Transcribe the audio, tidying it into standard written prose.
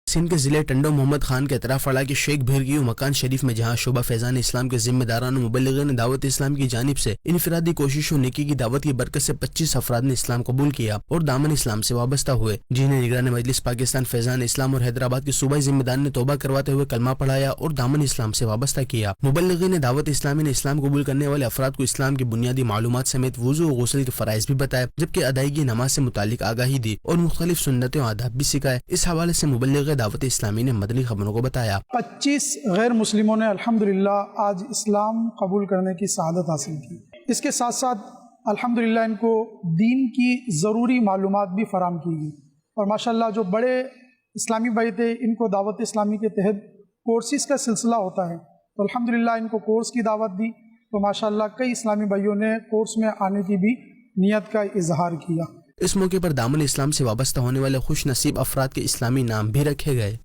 سندھ کے ضلع ٹنڈو محمد خان کے اطراف اڑا کے شیخ بھیرگی و مکان شریف میں جہاں شعبہ فیضان اسلام کے ذمہ داران و مبلغین دعوت اسلام کی جانب سے انفرادی کوشش و نیکی کی دعوت کی برکت سے 25 افراد نے اسلام قبول کیا اور دامن اسلام سے وابستہ ہوئے، جنہیں نگران مجلس پاکستان فیضان اسلام اور حیدرآباد کے صوبائی ذمہ دار نے توبہ کرواتے ہوئے کلمہ پڑھایا اور دامن اسلام سے وابستہ کیا۔ مبلغین دعوت اسلامی نے اسلام قبول کرنے والے افراد کو اسلام کی بنیادی معلومات سمیت وضو و غسل کے فرائض بھی بتائے، جبکہ ادائیگی نماز سے متعلق آگاہی دی اور مختلف سنتیں و آداب بھی سکھائے۔ اس حوالے سے مبلغ دعوت اسلامی نے مدنی خبروں کو بتایا 25 غیر مسلموں نے الحمدللہ آج اسلام قبول کرنے کی سعادت حاصل کی۔ اس کے ساتھ ساتھ الحمدللہ ان کو دین کی ضروری معلومات بھی فراہم کی گئی، اور ماشاءاللہ جو بڑے اسلامی بھائی تھے ان کو دعوت اسلامی کے تحت کورسز کا سلسلہ ہوتا ہے، تو الحمدللہ ان کو کورس کی دعوت دی، تو ماشاءاللہ کئی اسلامی بھائیوں نے کورس میں آنے کی بھی نیت کا اظہار کیا۔ اس موقع پر دامن اسلام سے وابستہ ہونے والے خوش نصیب افراد کے اسلامی نام بھی رکھے گئے۔